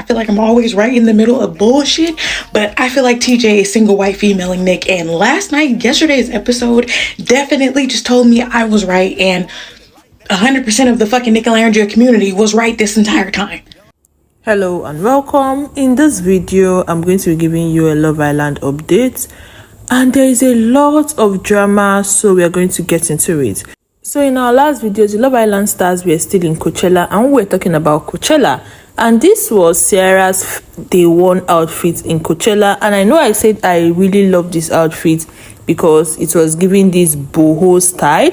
feel like I'm always right in the middle of bullshit, but I feel like TJ is single white femaling Nick, and yesterday's episode definitely just told me I was right, and 100% of the fucking Nicolandria community was right this entire time. Hello and welcome. In this video, I'm going to be giving you a Love Island update, and there is a lot of drama, so we are going to get into it. So in our last video, the Love Island stars were still in Coachella, and we were talking about Coachella, and this was Cierra's day one outfit in Coachella. And I know I said I really love this outfit because it was giving this boho style.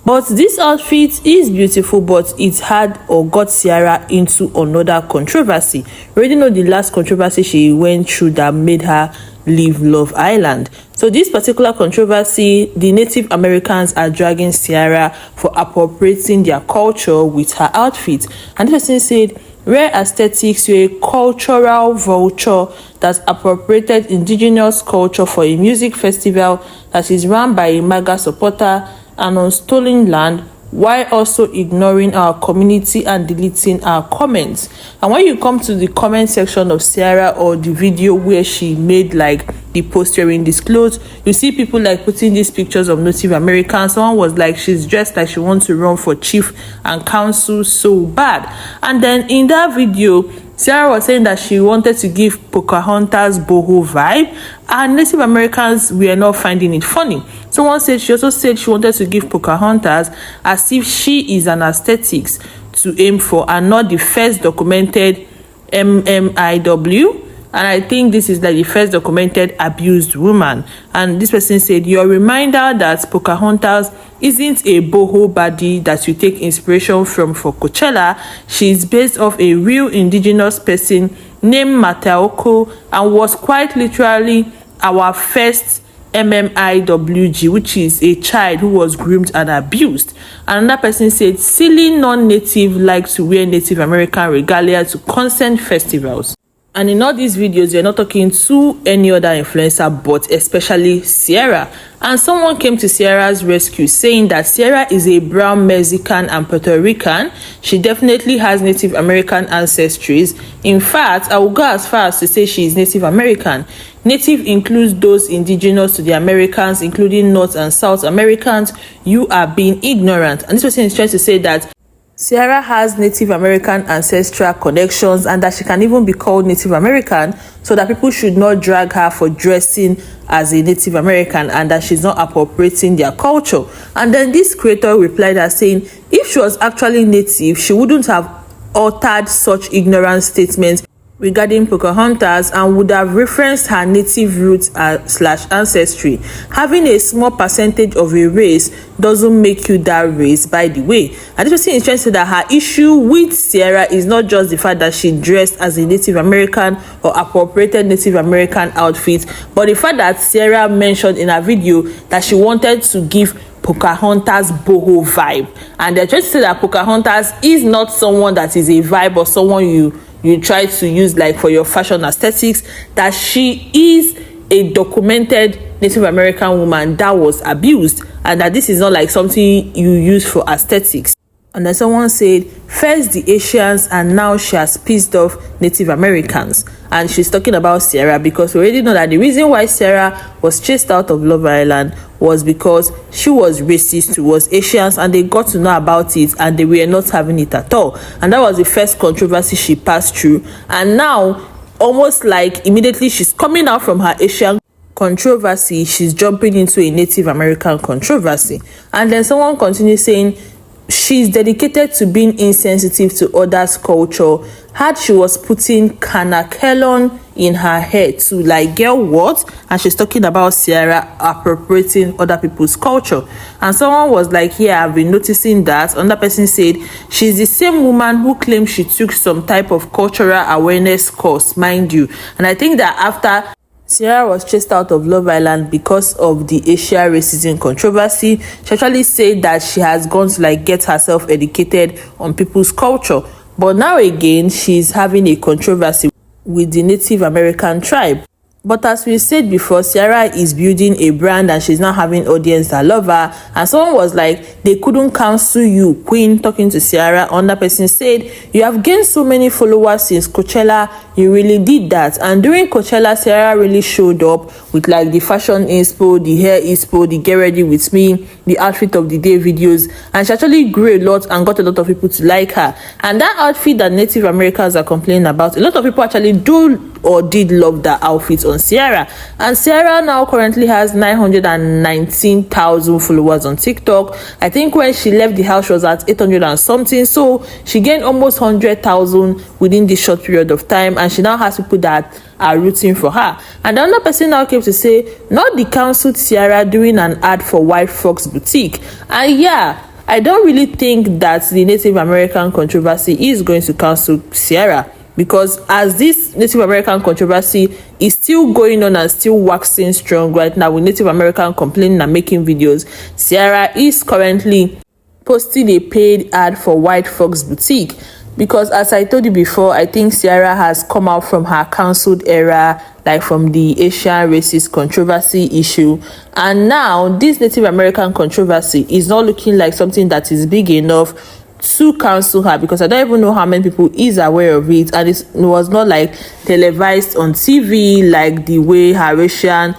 But this outfit is beautiful, but it had or got Cierra into another controversy. We already know the last controversy she went through that made her leave Love Island. So this particular controversy, the Native Americans are dragging Cierra for appropriating their culture with her outfit. And this person said, rare aesthetics, you're a cultural vulture that appropriated indigenous culture for a music festival that is run by a MAGA supporter and on stolen land, while also ignoring our community and deleting our comments. And when you come to the comment section of Cierra or the video where she made like the post wearing this clothes, you see people like putting these pictures of Native Americans. Someone was like, she's dressed like she wants to run for chief and council so bad. And then in that video, Cierra was saying that she wanted to give Pocahontas boho vibe, and Native Americans were not finding it funny. Someone said she also said she wanted to give Pocahontas as if she is an aesthetics to aim for and not the first documented MMIW. And I think this is like the first documented abused woman. And this person said, your reminder that Pocahontas isn't a boho body that you take inspiration from for Coachella. She is based off a real indigenous person named Mateoko and was quite literally our first MMIWG, which is a child who was groomed and abused. Another person said, silly non-native like to wear Native American regalia to consent festivals. And in all these videos, you're not talking to any other influencer, but especially Cierra. And someone came to Cierra's rescue saying that Cierra is a brown Mexican and Puerto Rican. She definitely has Native American ancestries. In fact, I will go as far as to say she is Native American. Native includes those indigenous to the Americans, including North and South Americans. You are being ignorant. And this person is trying to say that Cierra has Native American ancestral connections and that she can even be called Native American, so that people should not drag her for dressing as a Native American and that she's not appropriating their culture. And then this creator replied as saying, if she was actually Native, she wouldn't have uttered such ignorant statements regarding Pocahontas and would have referenced her native roots / ancestry. Having a small percentage of a race doesn't make you that race, by the way. And this person is trying to say that her issue with Cierra is not just the fact that she dressed as a Native American or appropriated Native American outfit, but the fact that Cierra mentioned in her video that she wanted to give Pocahontas boho vibe. And they're trying to say that Pocahontas is not someone that is a vibe or someone you try to use like for your fashion aesthetics, that she is a documented Native American woman that was abused, and that this is not like something you use for aesthetics. And then someone said, first the Asians and now she has pissed off Native Americans. And she's talking about Cierra because we already know that the reason why Cierra was chased out of Love Island was because she was racist towards Asians, and they got to know about it and they were not having it at all. And that was the first controversy she passed through. And now, almost like immediately she's coming out from her Asian controversy, she's jumping into a Native American controversy. And then someone continues saying, she's dedicated to being insensitive to others' culture. Had she was putting cannakelon in her head to like, girl, what? And she's talking about Cierra appropriating other people's culture. And someone was like, yeah, I've been noticing that. Another person said, she's the same woman who claimed she took some type of cultural awareness course, mind you. And I think that after Cierra was chased out of Love Island because of the Asia racism controversy, she actually said that she has gone to like get herself educated on people's culture. But now again, she's having a controversy with the Native American tribe. But as we said before, Cierra is building a brand and she's now having audience that love her. And someone was like, they couldn't cancel you, Queen, talking to Cierra. Another person said, you have gained so many followers since Coachella. You really did that. And during Coachella, Cierra really showed up with like the fashion inspo, the hair inspo, the get ready with me, the outfit of the day videos. And she actually grew a lot and got a lot of people to like her. And that outfit that Native Americans are complaining about, a lot of people actually do or did love that outfit on Cierra. And Cierra now currently has 919,000 followers on TikTok. I think when she left the house she was at 800 and something, so she gained almost 100,000 within this short period of time, and she now has people that are rooting for her. And another person now came to say, not the cancelled Cierra doing an ad for White Fox Boutique. And yeah, I don't really think that the Native American controversy is going to cancel Cierra, because as this Native American controversy is still going on and still waxing strong right now with Native American complaining and making videos, Cierra is currently posting a paid ad for White Fox Boutique. Because as I told you before, I think Cierra has come out from her cancelled era, like from the Asian racist controversy issue, and now this Native American controversy is not looking like something that is big enough to cancel her, because I don't even know how many people is aware of it, and it was not like televised on TV like the way her racial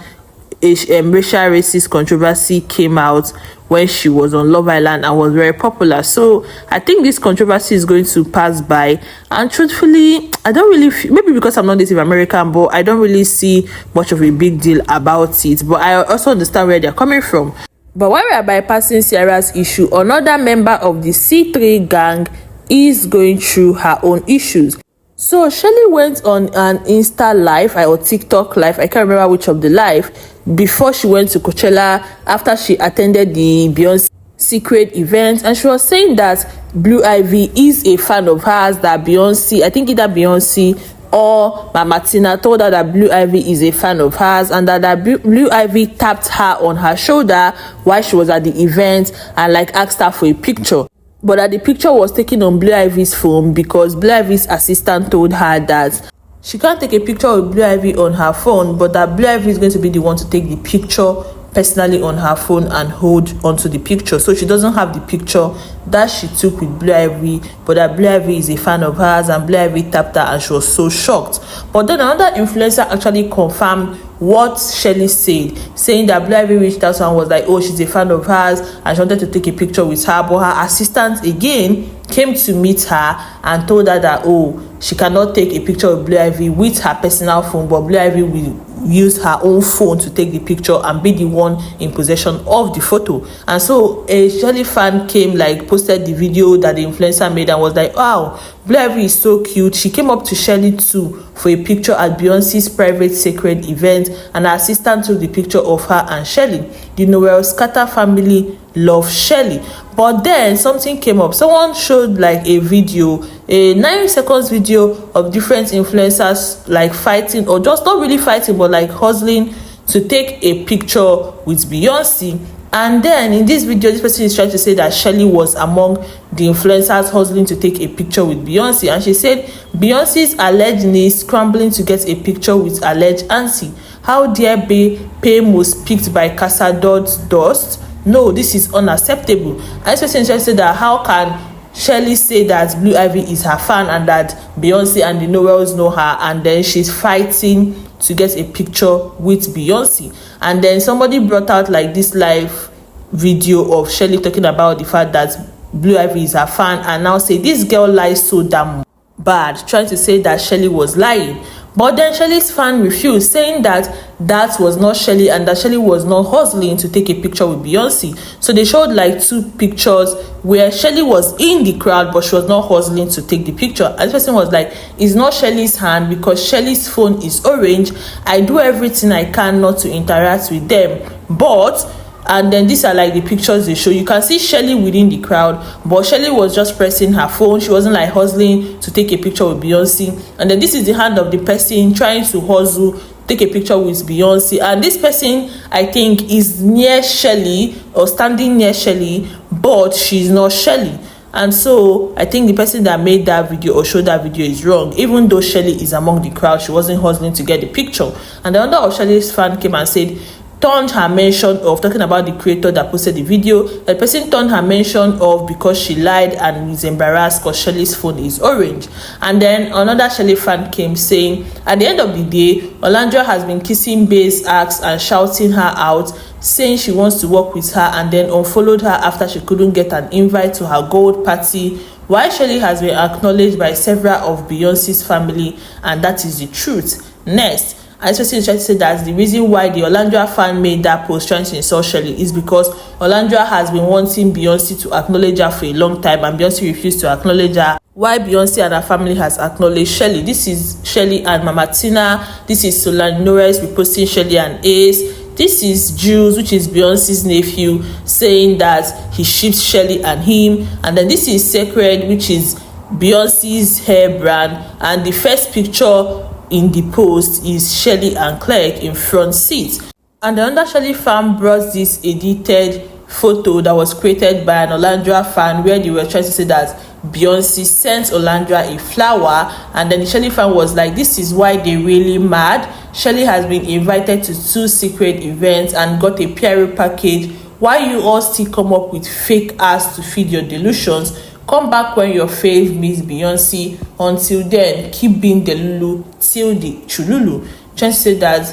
racist controversy came out when she was on Love Island and was very popular. So I think this controversy is going to pass by, and truthfully I don't really maybe because I'm not Native American, but I don't really see much of a big deal about it, but I also understand where they're coming from. But while we are bypassing Cierra's issue, another member of the C3 gang is going through her own issues. So Shelly went on an Insta live or TikTok live, I can't remember which of the live, before she went to Coachella after she attended the Beyoncé Cécred event, and she was saying that Blue Ivy is a fan of hers, that Beyoncé, I think either Beyoncé or Mama Tina told her that Blue Ivy is a fan of hers, and that Blue Ivy tapped her on her shoulder while she was at the event and like asked her for a picture. But that the picture was taken on Blue Ivy's phone because Blue Ivy's assistant told her that she can't take a picture of Blue Ivy on her phone, but that Blue Ivy is going to be the one to take the picture personally on her phone and hold onto the picture. So she doesn't have the picture that she took with Blue Ivy, but that Blue Ivy is a fan of hers, and Blue Ivy tapped her and she was so shocked. But then another influencer actually confirmed what Shelly said, saying that Blue Ivy reached out and was like, oh, she's a fan of hers and she wanted to take a picture with her, but her assistant again came to meet her and told her that, oh, she cannot take a picture of Blue Ivy with her personal phone, but Blue Ivy will use her own phone to take the picture and be the one in possession of the photo. And so a Shelly fan came, like posted the video that the influencer made and was like, wow, Blue Ivy is so cute. She came up to Shelly too for a picture at Beyonce's private Cécred event, and her assistant took the picture of her and Shelly. The Noel Scatter family love Shelly. But then something came up. Someone showed like a video, a 9 seconds video of different influencers like fighting, or just not really fighting, but like hustling to take a picture with Beyoncé. And then in this video, this person is trying to say that Shelly was among the influencers hustling to take a picture with Beyoncé. And she said Beyoncé's alleged niece scrambling to get a picture with alleged auntie. How dare pay most picked by Casa Dust? No, this is unacceptable. And this person is trying to say that how can Shelly say that Blue Ivy is her fan and that Beyoncé and the Noels know her, and then she's fighting to get a picture with Beyoncé. And then somebody brought out like this live video of Shelly talking about the fact that Blue Ivy is her fan, and now say this girl lies so damn bad, trying to say that Shelly was lying. But then Shelly's fan refused, saying that that was not Shelly and that Shelly was not hustling to take a picture with Beyoncé. So they showed like 2 pictures where Shelly was in the crowd, but she was not hustling to take the picture. And this person was like, it's not Shelly's hand because Shelly's phone is orange. I do everything I can not to interact with them. But and then these are like the pictures they show. You can see Shelly within the crowd, but Shelly was just pressing her phone. She wasn't like hustling to take a picture with Beyoncé. And then this is the hand of the person trying to hustle, take a picture with Beyoncé. And this person, I think, is near Shelly or standing near Shelly, but she's not Shelly. And so I think the person that made that video or showed that video is wrong. Even though Shelly is among the crowd, she wasn't hustling to get the picture. And the owner of Shelly's fan came and said, turned her mention of, talking about the creator that posted the video, the person turned her mention of because she lied and is embarrassed because Shelly's phone is orange. And then another Shelly fan came saying, at the end of the day, Alandria has been kissing Bae's ass and shouting her out, saying she wants to work with her, and then unfollowed her after she couldn't get an invite to her gold party, while Shelly has been acknowledged by several of Beyonce's family, and that is the truth. Next, I especially try to say that the reason why the Alandria fan made that post trying to insult Shelly is because Alandria has been wanting Beyonce to acknowledge her for a long time, and Beyonce refused to acknowledge her, while Beyonce and her family has acknowledged Shelly. This is Shelly and Mama Tina. This is Solange Knowles reposting Shelly and Ace. This is Jules, which is Beyonce's nephew, saying that he ships Shelly and him. And then this is Cécred, which is Beyonce's hair brand. And the first picture in the post is Shelly and Clark in front seat. And the under Shelly fan brought this edited photo that was created by an Alandria fan, where they were trying to say that Beyonce sent Alandria a flower, and then the Shelly fan was like, this is why they really mad. Shelly has been invited to 2 secret events and got a PR package. Why you all still come up with fake ass to feed your delusions? Come back when your fave Miss Beyonce. Until then, keep being the Lulu till the Chululu. Trying to say that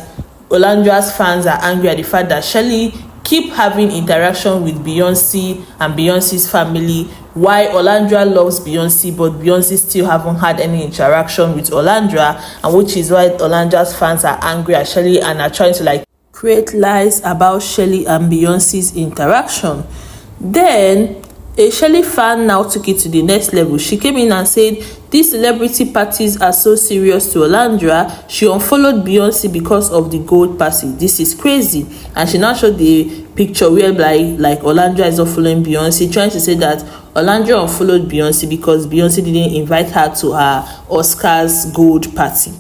Alandria's fans are angry at the fact that Shelly keep having interaction with Beyonce and Beyonce's family, why Alandria loves Beyonce, but Beyonce still haven't had any interaction with Alandria, and which is why Alandria's fans are angry at Shelly and are trying to like create lies about Shelly and Beyonce's interaction. Then a Shelly fan now took it to the next level. She came in and said these celebrity parties are so serious to Alandria. She unfollowed Beyonce because of the gold party. This is crazy. And she now showed the picture where like Alandria is not following Beyonce, trying to say that Alandria unfollowed Beyonce because Beyonce didn't invite her to her Oscars gold party.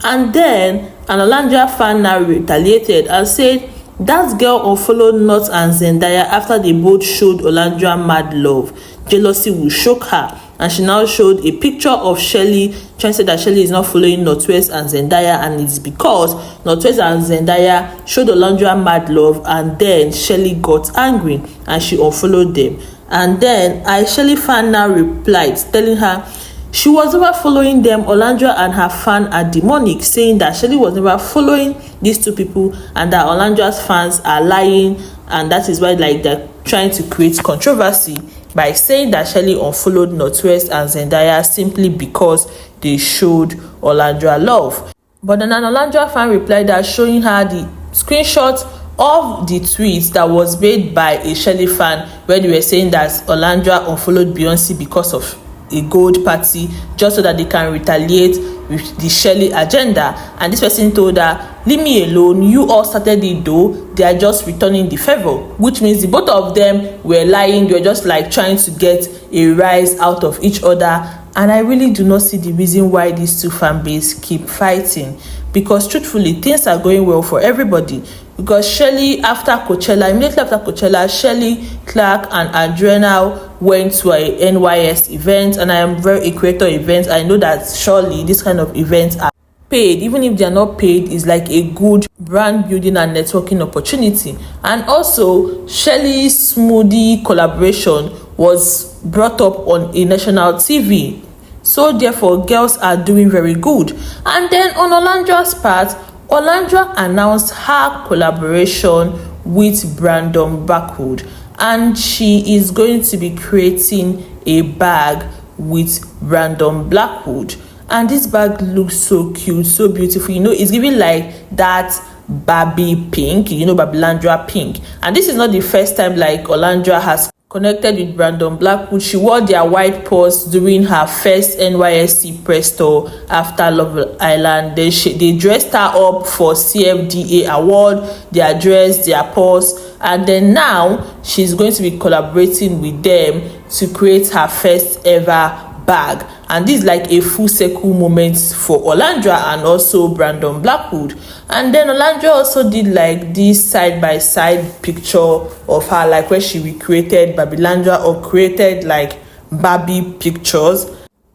And then an Alandria fan now retaliated and said that girl unfollowed North and Zendaya after they both showed Alandria mad love. Jealousy will shock her. And she now showed a picture of Shelly, trying to say that Shelly is not following Northwest and Zendaya, and it's because Northwest and Zendaya showed Alandria mad love, and then Shelly got angry and she unfollowed them. And then a Shelly fan now replied, telling her she was never following them. Alandria and her fan are demonic, saying that Shelly was never following these two people and that Alandria's fans are lying, and that is why like they're trying to create controversy by saying that Shelly unfollowed Northwest and Zendaya simply because they showed Alandria love. But then an Alandria fan replied that, showing her the screenshot of the tweet that was made by a Shelly fan where they were saying that Alandria unfollowed Beyonce because of a gold party, just so that they can retaliate with the Shelly agenda. And this person told her, leave me alone, you all started it though, they are just returning the favor, which means the both of them were lying. They were just like trying to get a rise out of each other. And I really do not see the reason why these two fan bases keep fighting, because truthfully things are going well for everybody. Because Shelly, after Coachella, immediately after Coachella, Shelly, Clark, and Adriana went to a NYS event, and I am very a creator event. I know that surely this kind of events are paid. Even if they are not paid, it's like a good brand building and networking opportunity. And also, Shelly's smoothie collaboration was brought up on a national TV. So therefore, girls are doing very good. And then on Alandria's part, Alandria announced her collaboration with Brandon Blackwood, and she is going to be creating a bag with Brandon Blackwood. And this bag looks so cute, so beautiful. You know, it's giving like that Barbie pink, you know, Babylandria pink. And this is not the first time like Alandria has connected with Brandon Blackwood. She wore their white purse during her first NYSC press tour after Love Island. They dressed her up for CFDA award, their dress, their purse, and then now she's going to be collaborating with them to create her first ever bag. And this is like a full circle moment for Alandria and also Brandon Blackwood. And then Alandria also did like this side-by-side picture of her, like where she recreated Babylandria or created like Barbie pictures,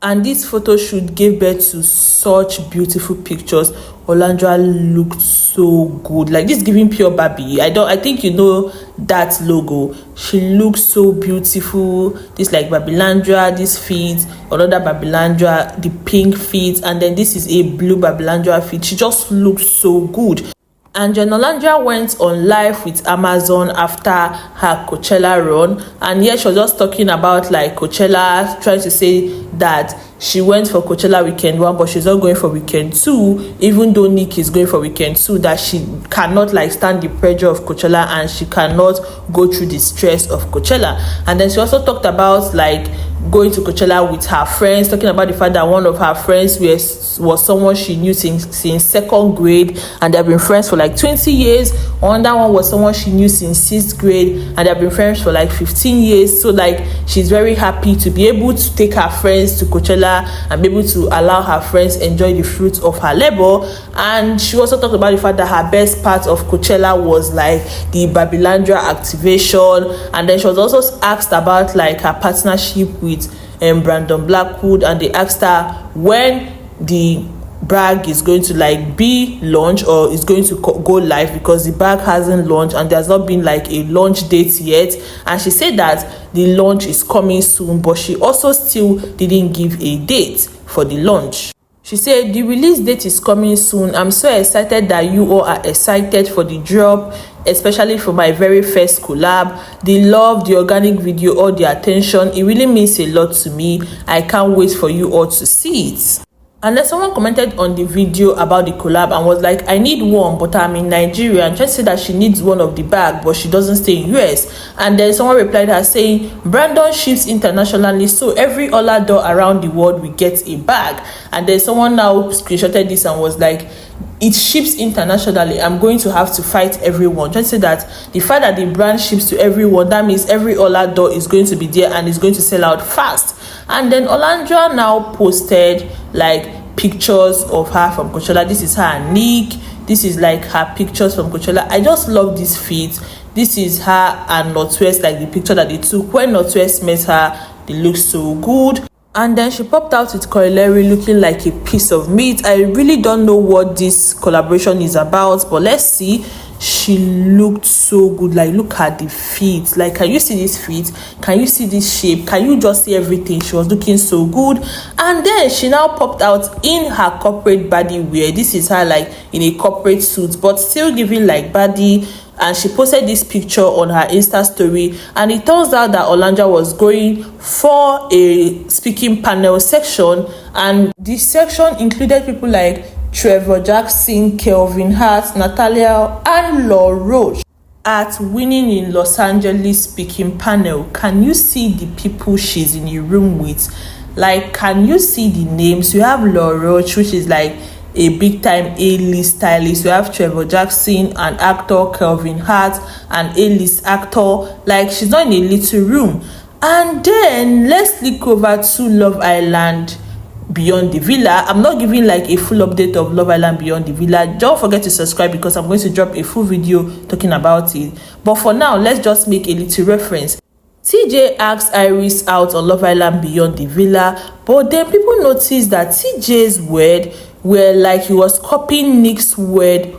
and this photo shoot gave birth to such beautiful pictures. Olandria looked so good, like this giving pure Barbie. I think you know that logo. She looks so beautiful. This like Babylandria, this feet, another Babylandria, the pink feet, and then this is a blue Babylandria feet. She just looks so good. And Olandria went on live with Amazon after her Coachella run, and here she was just talking about like Coachella, trying to say that she went for Coachella weekend 1, but she's not going for weekend 2, even though Nick is going for weekend 2, that she cannot like stand the pressure of Coachella and she cannot go through the stress of Coachella. And then she also talked about like going to Coachella with her friends, talking about the fact that one of her friends was someone she knew since 2nd grade, and they've been friends for like 20 years. Another one was someone she knew since 6th grade, and they've been friends for like 15 years. So like she's very happy to be able to take her friends to Coachella and be able to allow her friends enjoy the fruits of her labor. And she also talked about the fact that her best part of Coachella was like the Babylandria activation. And then she was also asked about like her partnership with Brandon Blackwood, and they asked her when the bag is going to like be launched or is going to go live, because the bag hasn't launched and there's not been like a launch date yet. And she said that the launch is coming soon, but she also still didn't give a date for the launch. She said the release date is coming soon. I'm so excited that you all are excited for the drop, especially for my very first collab. The love, the organic video, all the attention, it really means a lot to me. I can't wait for you all to see it. And then someone commented on the video about the collab and was like, I need one, but I'm in Nigeria. And just said that she needs one of the bag, but she doesn't stay in US. And then someone replied her saying, Brandon ships internationally, so every other door around the world will get a bag. And then someone now screenshotted this and was like, it ships internationally, I'm going to have to fight everyone. Just say that the fact that the brand ships to everyone, that means every other door is going to be there and it's going to sell out fast. And then Alandria now posted like pictures of her from Coachella. This is her and Nick. This is like her pictures from Coachella. I just love this feet. This is her and Northwest, like the picture that they took when Northwest met her. They look so good. And then she popped out with Corollary looking like a piece of meat. I really don't know what this collaboration is about, but let's see. She looked so good. Like, look at the feet. Like, can you see this feet? Can you see this shape? Can you just see everything? She was looking so good. And then she now popped out in her corporate body wear. This is her like in a corporate suit, but still giving like body. And she posted this picture on her Insta story, and it turns out that Alandria was going for a speaking panel section, and this section included people like Trevor Jackson, Kelvin Hart, Natalia, and Laura Roach. At Winning in Los Angeles speaking panel, can you see the people she's in the room with? Like, can you see the names? You have Laura Roach, which is like a big time A-list stylist. We have Trevor Jackson, an actor, Kelvin Hart, an A-list actor. Like, she's not in a little room. And then let's look over to Love Island Beyond the Villa. I'm not giving like a full update of Love Island Beyond the Villa. Don't forget to subscribe because I'm going to drop a full video talking about it. But for now, let's just make a little reference. TJ asked Iris out on Love Island Beyond the Villa, but then people noticed that TJ's word were like he was copying Nick's word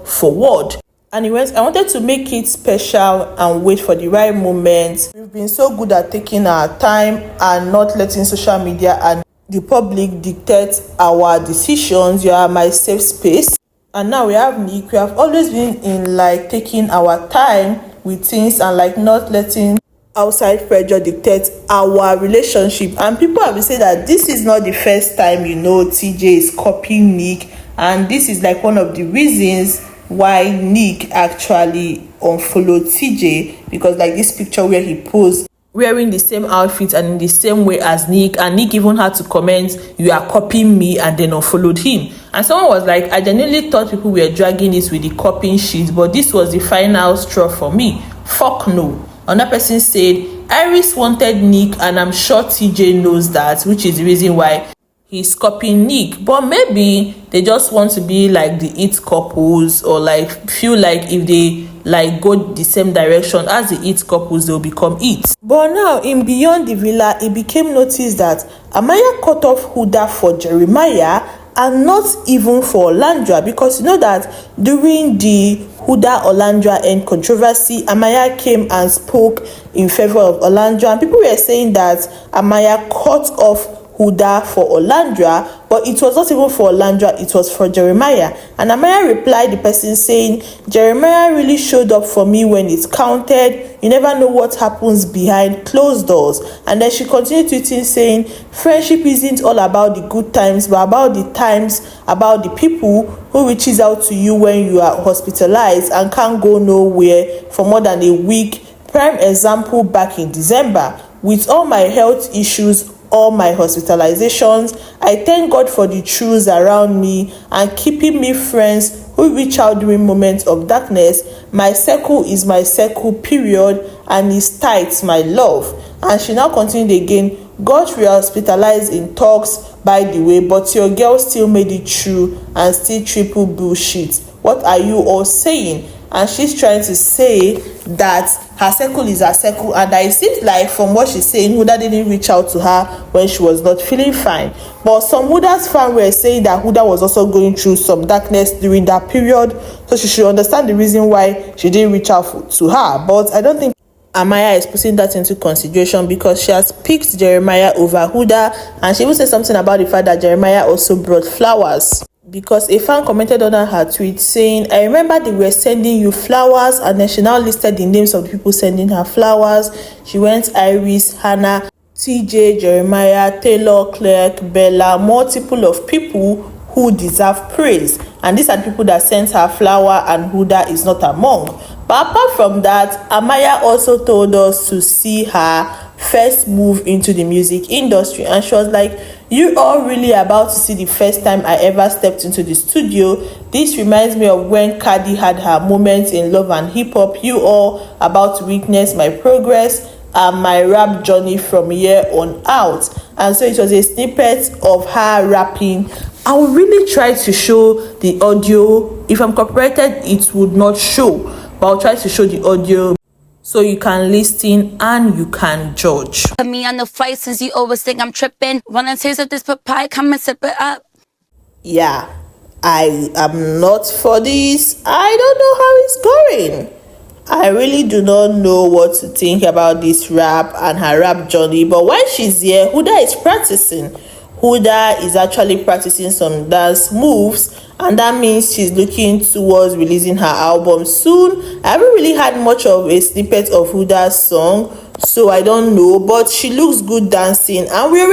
for word. And he went, I wanted to make it special and wait for the right moment. We've been so good at taking our time and not letting social media and the public dictate our decisions. You are my safe space. And now we have Nick. We have always been in like taking our time with things and like not letting outside pressure dictate our relationship. And people have been saying that this is not the first time, you know, TJ is copying Nick, and this is like one of the reasons why Nick actually unfollowed TJ, because like this picture where he posed wearing the same outfit and in the same way as Nick, and Nick even had to comment, you are copying me, and then unfollowed him. And someone was like, I genuinely thought people were dragging this with the copying shit, but this was the final straw for me. Fuck no. Another person said, Iris wanted Nick, and I'm sure TJ knows that, which is the reason why he's copying Nick, but maybe they just want to be like the it couples, or like feel like if they like go the same direction as the it couples, they'll become it. But now in Beyond the Villa, it became noticed that Amaya cut off Huda for Jeremiah and not even for Alandria, because you know that during the Huda Olandria and controversy, Amaya came and spoke in favor of Alandria, and people were saying that Amaya cut off Huda for Alandria, but it was not even for Alandria, it was for Jeremiah. And Amaya replied the person saying, Jeremiah really showed up for me when it counted. You never know what happens behind closed doors. And then she continued tweeting saying, friendship isn't all about the good times, but about the times, about the people who reaches out to you when you are hospitalized and can't go nowhere for more than a week. Prime example back in December. With all my health issues, all my hospitalizations, I thank God for the truths around me and keeping me friends who reach out during moments of darkness. My circle is my circle, period, and is tight, my love. And she now continued again, got re-hospitalized in talks, by the way, but your girl still made it through and still triple bullshit. What are you all saying? And she's trying to say that her circle is her circle, and that it seems like from what she's saying, Huda didn't reach out to her when she was not feeling fine. But some Huda's fans were saying that Huda was also going through some darkness during that period, so she should understand the reason why she didn't reach out to her. But I don't think Amaya is putting that into consideration, because she has picked Jeremiah over Huda, and she even said something about the fact that Jeremiah also brought flowers. Because a fan commented under her tweet saying, I remember they were sending you flowers, and then she now listed the names of the people sending her flowers. She went Iris, Hannah, TJ, Jeremiah, Taylor, Clark, Bella, multiple of people who deserve praise. And these are the people that sent her flower, and Huda is not among. But apart from that, Amaya also told us to see her first move into the music industry, and she was like, you all really about to see the first time I ever stepped into the studio. This reminds me of when Cardi had her moments in love and hip-hop. You all about to witness my progress and my rap journey from here on out. And so it was a snippet of her rapping. I will really try to show the audio. If I'm copyrighted, it would not show, but I'll try to show the audio so you can listen and you can judge. Put me on the flight since you always think I'm tripping. Wanna taste of this papaya? Come and sip it up. Yeah, I am not for this. I don't know how it's going. I really do not know what to think about this rap and her rap journey. But when she's here, Huda is practicing. Huda is actually practicing some dance moves, and that means she's looking towards releasing her album soon. I haven't really had much of a snippet of Huda's song, so I don't know, but she looks good dancing, and we